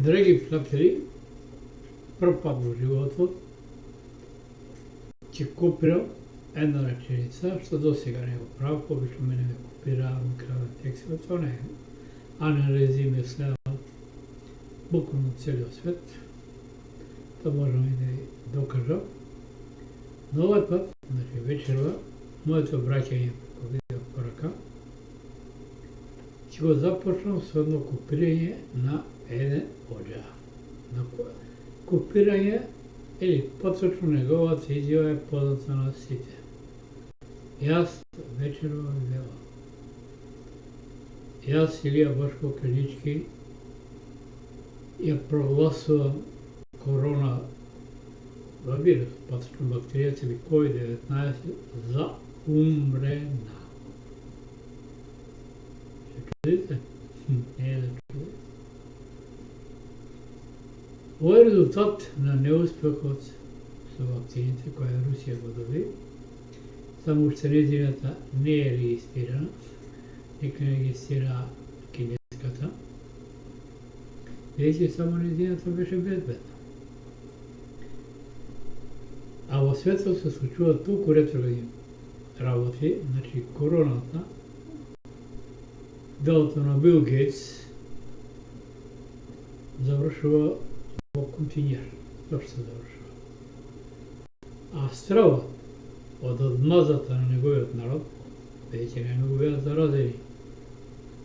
Драги приятели, пръв път в живота, че купирам една ръченица, що до сега не го правя, обично мене ме копирам, края текстове, това не е. Анализи следва буквално целия свет, да можем и да ви докажа. Но ovaj път, значи вечерва, моето браќање по видео порака, ќе го започнам с едно копирање на еден оđa. Копирање, или поточно неговата изјава е позната на сите. Јас вечерва видела. Јас Илија Бошко Кринички ја прогласувам корона вирус, паточна бактерија или COVID-19 за умрена. Се чудите? Не е да чудите. Ова е резултат на неуспехот со вакцините која Русија го доби. Само уште нејзината не е регистрирана, нека не регистрира кинеската, веќе само нејзината беше безбедна. А во светот се случуваат толку ретроградни работи, значи короната, делото на Бил Гейтс завршува во континер. Зошто се завршува? А стравот од одмазата на неговиот народ, веќе не го беа заразени,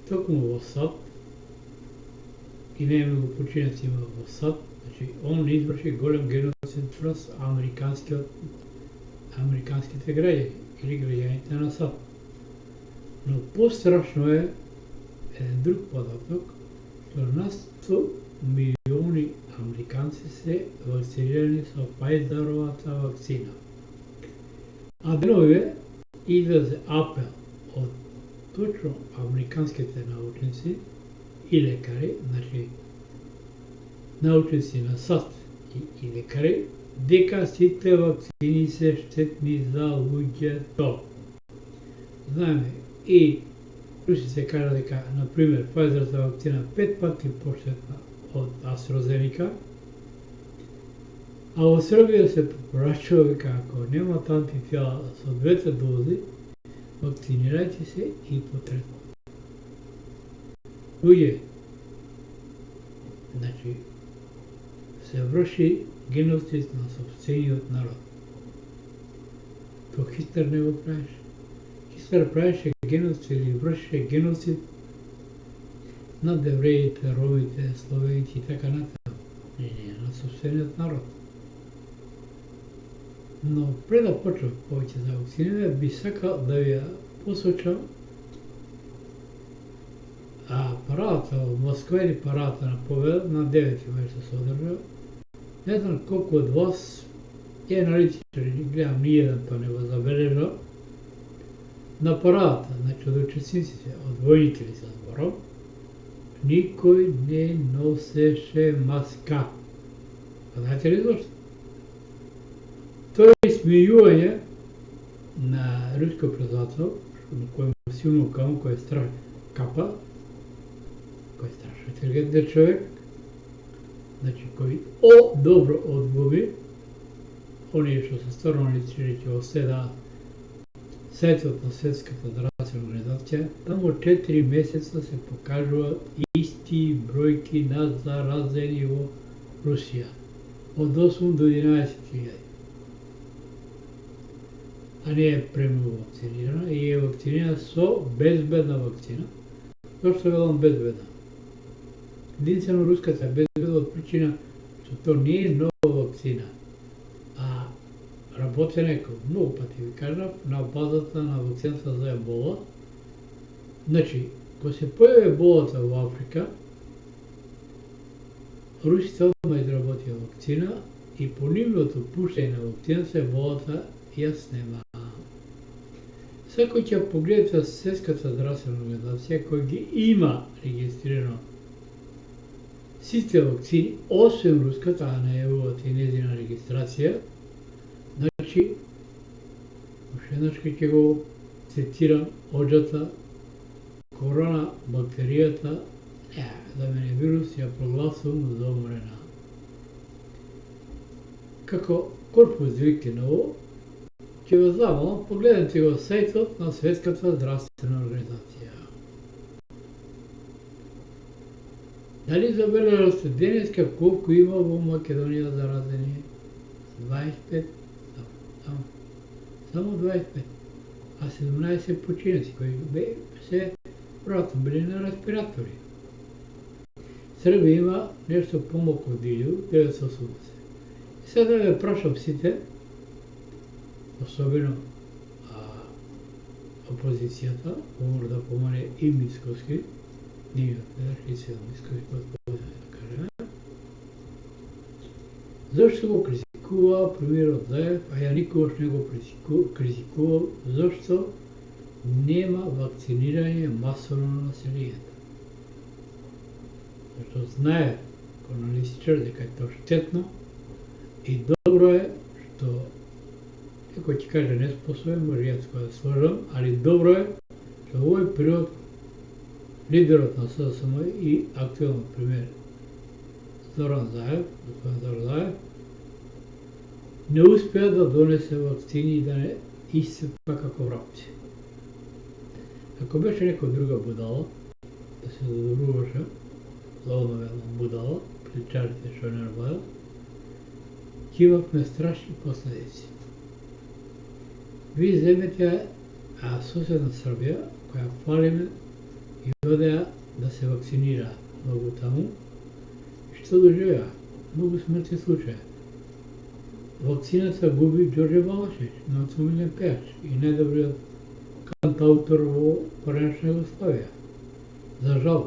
токму во САД, и не го починеци има во САД, значи он изврши голем геноцид врз американските граѓани или граѓаните на САД. Но пострашно е еден друг податок, што нас 100 милиони американци се вакцинирани со Pfizeровата вакцина. А деновиве излезе апел од точно американските научници и лекари, значи научници на САД и лекари, дека сите вакцини се штетни за луѓето. Знаеме, и русите кажа дека, например, Pfizeровата вакцина 5 пати поштетна од AstraZeneca, а во Србија се препорачува дека ако немате антитела со двете дози, вакцинирајте се и по трето. Луѓе, значи, се врши геноцид на сопствениот народ. То Хитлер не го правеше. Хитлер правеше геноцид или вршеше геноцид над евреите, ромите, словените и така натаму. Не, на сопствениот народ. Но пред да почнам повеќе за вакциниране, би сакал да ви ја посочам парадата во Москва или парадата на Победа на 9 беше се одржа. Не знам колку од вас е аналитичари, гледам ниједен па не го забележа. На парадата, значи од учесниците, од војниките се зборам, никој не носеше маска. А знаете ли зашто? Тоа е смејување на руско председател, на кој му силно камо, кој е страшен капа, кој е страшно интелигентен човек, значи кој добро одглуми, оние што се стварно личери ќе оседаат сајтот на Светската здравствена организација, таму 4 месеца се покажуваат исти бројки на заразени во Русија, од 8 до 11.000. А не е премногу вакцинирана и е вакцинирана со безбедна вакцина. Зошто велам безбедна? Единствено руската е безбедна од причина што тоа не е нова вакцина, а работена е, многу пати ви кажав, на базата на вакцината за ебола. Значи, кога се појави еболата во Африка, русите одма изработија вакцина и по нивното пуштање на вакцината еболата ја снема. Секој ќе погледате Светската здравствена организација која ги има регистрирано сите вакцини, освен руската, а не јавувате и нејзина регистрација. Значи, уште еднаш ќе го цитирам оđата, корона бактеријата, за мене вирус ја прогласувам за умрена. Како корпус викиново, ќе го замолам, погледнете го сајтот на Светската здравствена организација. Дали забележавте денеска колку има во Македонија заразени? 25, само 25, а 17 починати кои се веројатно били на респиратори. Србија има нешто помалку од 1980. И сега да ве прашам сите, особено опозицијата, мора да помане и Мицкоски, ние и сега Мицкоски, да кажеме, зашто го критикува премиерот Заев, а ја никогаш не го критикував, зашто нема вакцинирање масовно на населението. Зашто знае како аналитичар дека е тоа штетно и добро е што некој ќе каже неспособен, може јас кога да сложам, али добро е што во овој период лидерот на СДСМ и актуелен премиер Зоран Заев, господин Зоран Заев, не успеа да донесе вакцини и да не исцепа како врапци. Ако беше некој друга будала, да се задобруваше за однове на будала, причарите што не работат, ќе имавме страшни последици. Ви земете соседна Србија, која фалиме и одеа да се вакцинира многу таму, што доживеа? Многу смртни случаи. Вакцината губи Ѓорđe Балашич, национален пејач и најдобриот кантаутор во поранешна Југославија. За жал,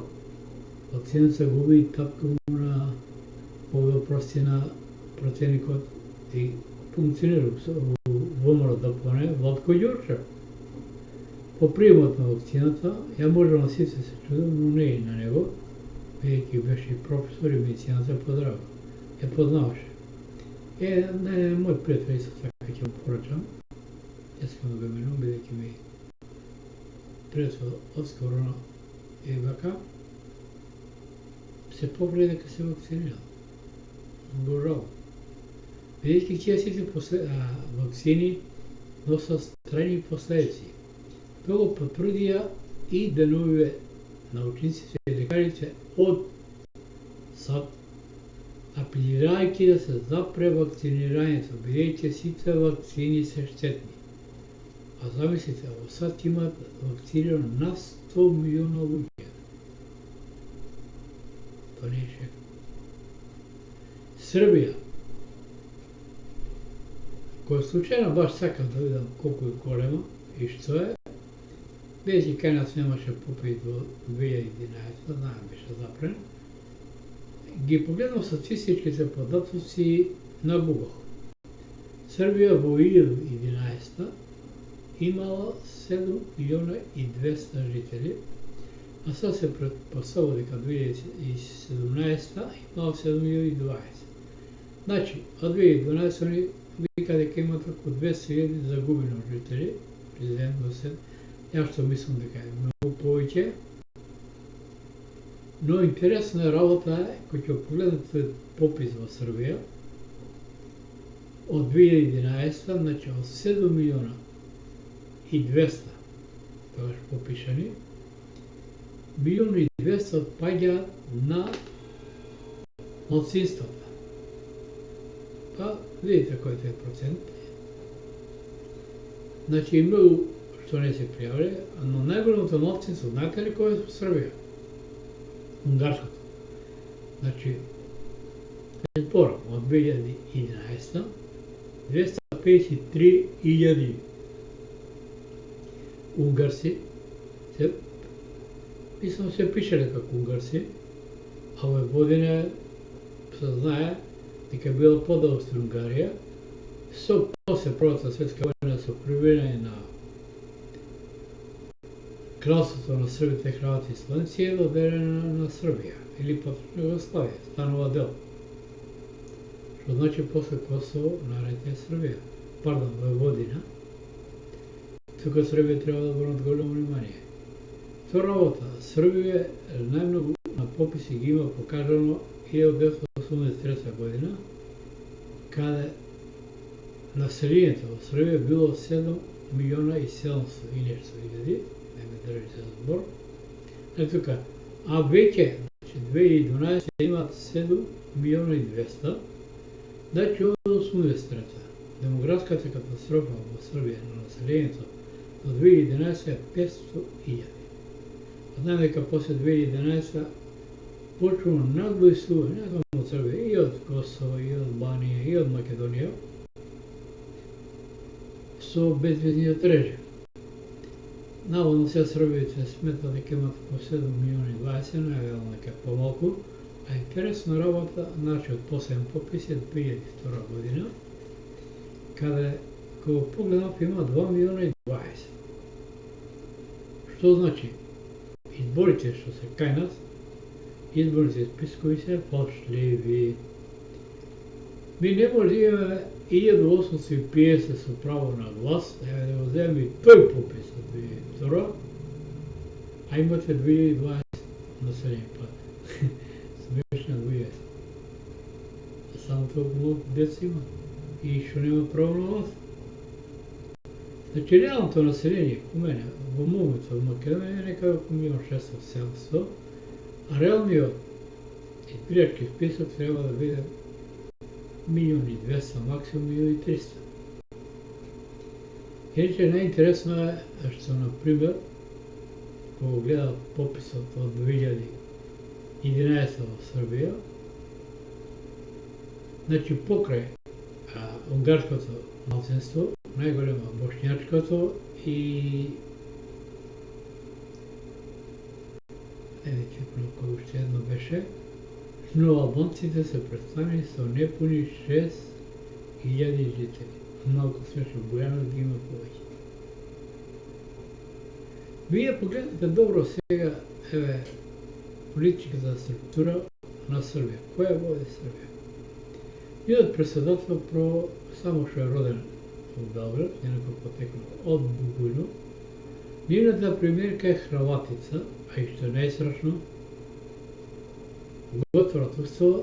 вакцината губи и тапка на овоопрости на противникот и функционира во ВМРО ДПМН Владко Ѓурчев. По приемот на вакцината, ја можам на сите се чудам, но не и на него, бидејќи беше професор и медицината поздравил. Ја познаваше. Мој пријател исто така ќе му порачам. Јас ќе му го именувам, бидејќи ми пријател одскоро и вака се поправи дека се вакцинира. Го жал. Бидејќи тие сите вакцини носат трајни последици. Тоа го потврдија и деновиве научниците и лекарите од САД, апелирајќи да се запре вакцинирањето, бидејќи сите вакцини се штетни. А замислите, во САД имаат вакцинирано на 100 милиона луѓе. Тоа не е шега. Србија, која случајно баш сакам да видам колку е голема и што е, бидејќи кај нас немаше попит во 2011, знаем беше запрен, ги погледнав статистичките податоци на Google. Србија во 2011 имала 7 милиона и 200 жители, а сега се предпоставува дека 2017 имала 7 милиона и 20. Значи, од 2012 они вика дека имат околу 200.000 загубени жители, президент Васен. Јас што мислам дека е многу повеќе, но интересна работа е, кој ќе погледнете попис во Србија, од 2011, значи од 7 милиона и 200, тогаш попишани, милион и 200 отпаѓа на малцинствата. Па, видите кој е процент. Значи, многу што не се пријавиле, но најголемото малцинство, знаете ли кој е во Србија? Унгарското. Значи, зборам, од 2011 253.000 унгарци, мислам се пишеле како унгарци, а овој година се знае дека била под Австро-Унгарија, со после Првата светска војна со прибирање на кралството на србите, хрвати и словенци е доделена на Србија или поточно Југославија, станува дел. Што значи после Косово наред е Србија. Пардон, Војводина. Тука Србија треба да обрнат големо внимание. Втора работа, Србија најмногу на пописи ги има покажано 1983 година, kada naseljenje u Srbiji je bilo 7 miliona i 700 i nešto hiljadi, nema državi se zbor. Znači tuka, a veće, znači 2012 ima 7 miliona i 200, znači ovo su strata. Demografska katastrofa u Srbiji na naseljenju do 2011 je 500 hiljadi. Znam neka posle 2011 počnu naglo su, ne znam od Srbije, i od Kosova, i od Albanije, i od Makedonije, su bezvezni od reže. Navodno sve Srbijice smeta da imate po 7 miliona i 20, najveljamo neka pomolku, a interesna работа, znači od poslednjem popis je 2002 godina, kada je, kao pogledam, ima 2 miliona i 20. Što znači, izborite što se kaj nas, izbornici spiskovi se falšljivi. Mi ne možemo 1850 su pravo na glas, da uzem i toj popis od 2002, a imate 2020 naseljenje, pa smiješna 2020. Samo toliko mnogo djeca ima i što nema pravo na glas. Znači, realno to naseljenje u mene, u Momicu, u Makedoniji je nekako milion 600-700, a realno iz biračkih spisak treba da bude 1.200.000, maksimum 1.300.000. Inače, najinteresno je što sam, na primjer, ko gleda popis od 2011. u Srbiji, znači pokraj ungarskото малцинство, най-голямо bošnjačkото и кој уште едно беше, но албанците се представени со непуни 6.000 жители. Малку смешно, Бојанов ги има повеќе. Вие погледнете добро сега, еве, политичката структура на Србија. Која води Србија? Нивниот председател про само што е роден во Белград, некој потекнал од Бугујно. Нивната премиерка е Хрватица, а и што е најстрашно, го отворат устава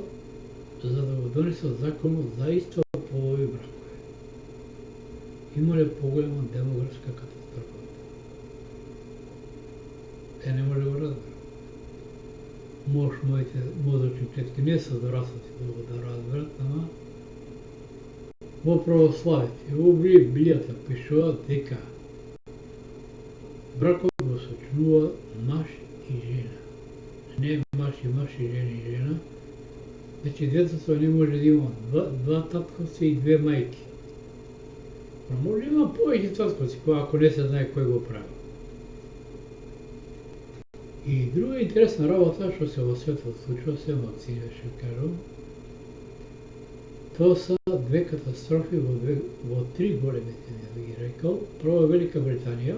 за да го донесат законот за исто полови бракови. Има ли поголема демографска катастрофа? Те не може да го разберат. Моите мозочни клетки не се дораснати да разберат, ама во православите, во Библијата пишува дека бракот го сочинува маж и жена. Не маж и жена и жена. Значи детето не може да има два татковци и две мајки. Но може да има повеќе татковци, ако не се знае кој го прави. И друга интересна работа, што се во светот случува, се вакцини, што кажам, тоа са две катастрофи во три големи земји, да ги рекол. Прво е Велика Британија,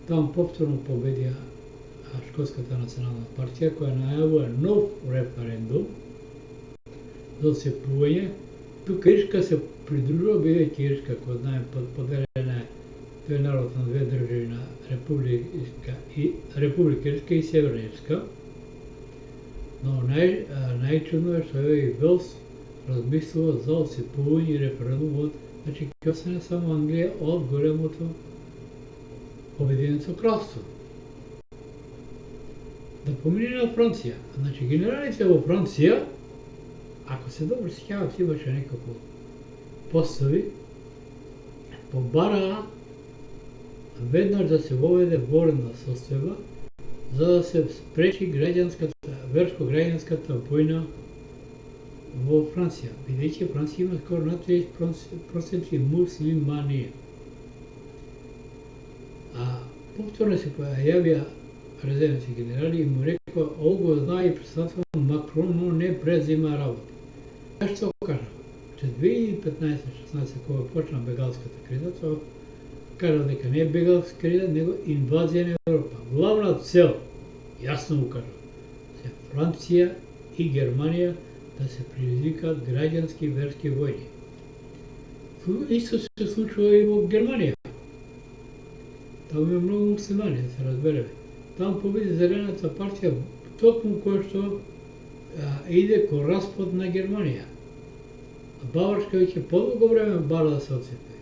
там повторно победија Шкотската национална партија, која најавува нов референдум за отцепување. Тука Ирска се придружува, бидејќи Ирска, кој знаем, поделена е тој народ на две држави, на Република Ирска и Северна Ирска. Но најчудно е што и Велс размислува за отцепување и референдум од, значи ќе остане само Англија од големото Обединето кралство. Да помине на Франција. Значи генералите во Франција, ако се добро сеќават, имаше некако постави, побараа веднаш да се воведе военна состојба за да се спречи верско-граѓанската војна во Франција, бидејќи Франција има скоро над 30% муслимани. А повторно се појавија резервните генерали и му рекоа, ово го знае и председател Макрон, но не презима работа. Што кажа? Че 2015-16 кога почна бегалската криза, тоа кажа дека не е бегалска криза, него инвазија на Европа. Главна цел, јасно му кажа, се Франција и Германија да се предизвикаат граѓански и верски војни. Исто се случува и во Германија. Таму има многу муслимани, да се разбереме. Таму победи Зелената партија токму кој што иде ко распад на Германија. Баварска веќе подолго време бара да се отцепи.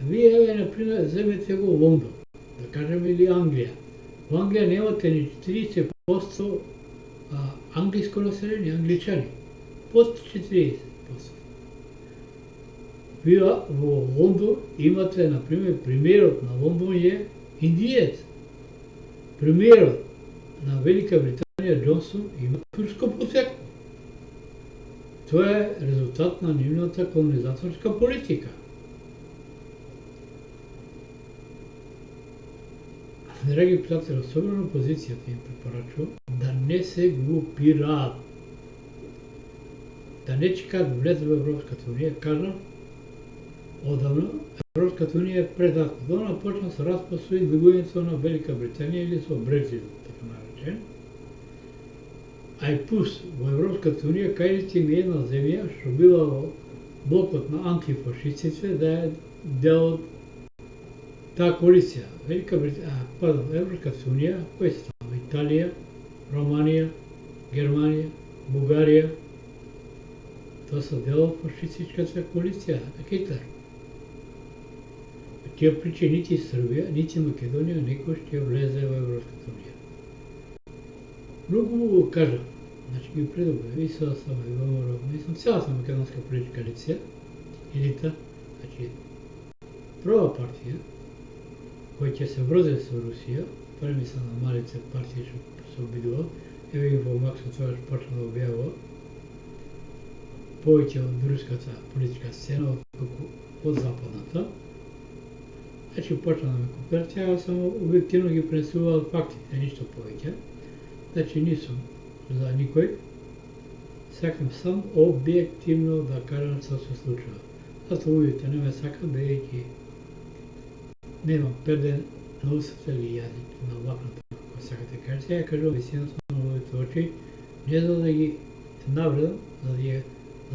Вие, еве, например, земете го Лондон, да кажем, или Англија. Во Англија немате ни 40% англиско население, англичани. Под 40%. Вие во Лондон имате, например, премиерот на Лондон е индиец. Премиерот на Велика Британија Џонсон има турско потекло. Тоа е резултат на нивната колонизаторска политика. Драги приятели, особено опозицијата им препорачува да не се групираат. Да не чекаат да влезат во Европската унија, кажа одавна, Европската унија е предатна. Дона почна со распад со излегувањето на Велика Британија или со Брекзит, така наречен. А и плюс во Европската унија кажете ми една земја што била во блокот на антифашистите да е дел од таа коалиција. Европската унија, кои се таму? Италија, Романија, Германија, Бугарија. Тоа се дел од фашистичката коалиција на Хитлер. Тие причи нити Србија, нити Македонија некој ќе влезе во Европската унија. Многу го кажа, значи ги предупредив, и сега сам и ВМРО, мислам цялата македонска политичка лиција, елита, значи прва партија, која ќе се врзе со Русија, премисла на малице партии што се обидува, еве ги во Максо тоа почна да објавува, повеќе од руската политичка сцена, отколку од западната. Значи почна да ме копира, тя само објективно ги пренесувал фактите, ништо повеќе. Значи не сум за никој. Сакам сам објективно да кажам што се случува. Зато луѓето не ме сакат, бидејќи немам перден на устата или јазик на лапната, ако сакате кажете. Ја кажувам висината на моите очи, не за да ги навредам, за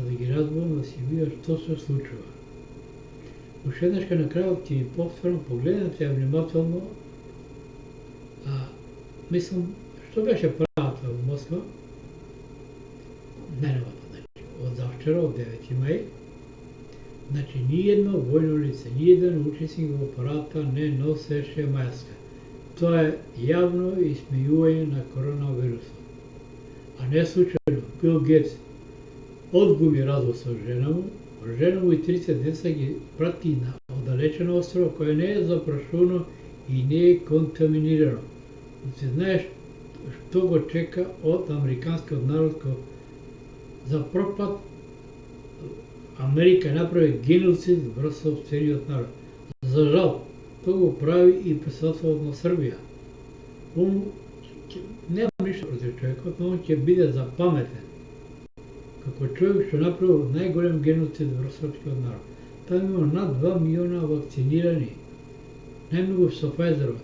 да ги разбувам, да си видам што се случува. Уште еднаш на крајот ќе ви повторам, погледнете ја внимателно, мислам, што беше правата во Москва, најновата, значи, од завчера, од 9 мај, значи, ниедно војно лице, ниеден учесник во парата не носеше маска. Тоа е јавно исмејување на коронавирусот. А не случајно, Бил Гейтс одгуми развод со жена му и трите деца ги прати на оддалечено острво кое не е запрашувано и не е контаминирано. Ти знаеш што го чека од американскиот народ кој за прв пат Америка направи геноцид врз сопствениот народ. За жал, тоа го прави и председателот на Србија. Он нема ништо против човекот, но он ќе биде запаметен како човек што направил најголем геноцид врз српскиот народ. Таму има над 2 милиона вакцинирани, најмногу со Pfizer-ова.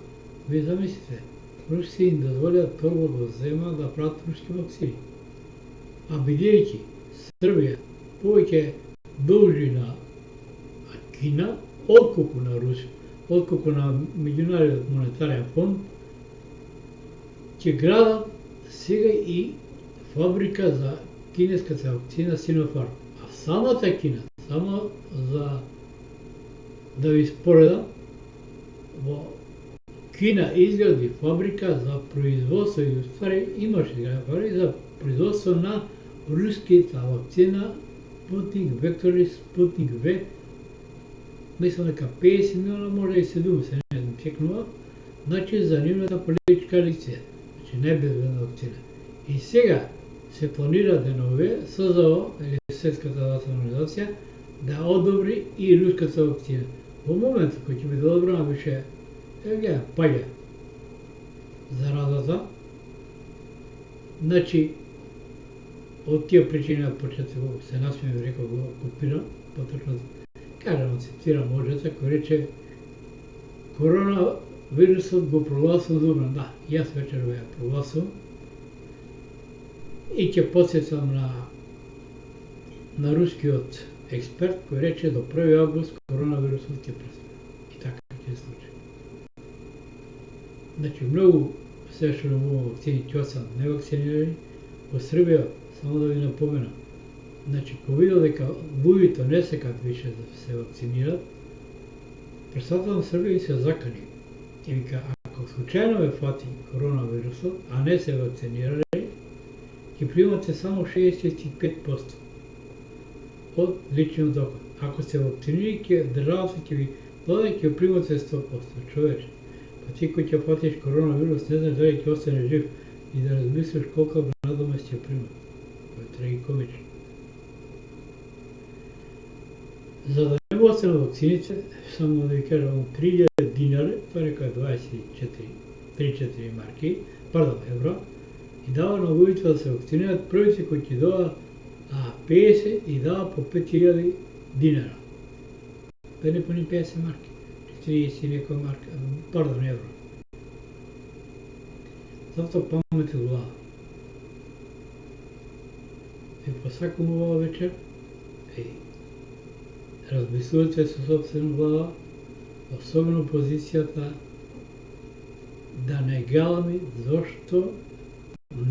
Вие замислите, руси им дозволија прво го зема да прават руски вакцини. А бидејќи Србија повеќе должи на Кина, отколку на Русија, отколку на Меѓународниот монетарен фонд, ќе градат сега и фабрика за кинеската вакцина Синофарм. А самата Кина, само за да ви споредам, во Кина изгради фабрика за производство и уствари имаше фабрика за производство на руската вакцина Спутник Вектори, Спутник В. Мислам дека 50 милиона, може и 70, не знам, чекнува. Значи за нивната политичка лиција. Значи најбезбедна вакцина. И сега се планира денове СЗО, или Светската здравствена организација, да одобри и руската вакцина. Во моментот кој ќе биде одобрена више, паѓа заразата, значи од тие причини на почеток се насмеев, рекол го копирам, поточно кажам, цитирам можете, кој рече коронавирусот го прогласувам добро. Да, јас вечер го ја прогласувам и ќе подсетам на рускиот експерт кој рече до 1 август коронавирусот ќе престане. И така ќе се случи. Значи, многу все ще имamo вакцини, тя са невакцинирани. Во Србија, само да ви напомена, значи, ко видел дека луѓето не сакат више да се вакцинират, председател на Србија се закани и вика, ако случајно ве фати коронавирусот, а не се вакцинирали, ќе примате само 65% од личниот доход. Ако се вакцинирали, државата ќе ви додаде, ќе примате 100%. Човече, па ти кој ќе фатиш коронавирус, не знаеш дали ќе остане жив и да размислиш колка брадоме ќе примат. Това е трагикомично. За да не остане вакцините, само да ви кажам, 3000 динари, това е нека 3-4 марки, евро, и дава на луѓето да се вакцинират, првите кои ќе дава 50 и дава по 5000 динара. Да не пони 50 марки, 30 некоја марка, евро. Затоа памет од глава. Ви посакам оваа вечер, размислувате со собствена глава, особено позицијата да не галами зошто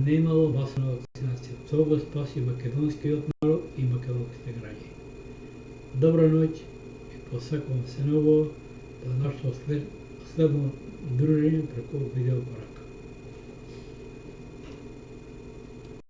немало масовна вакцинација. Тоа го спаси македонскиот народ и македонските граѓани. Добра ноќ и посакувам се ново до нашето следно дружење преку видеопорака.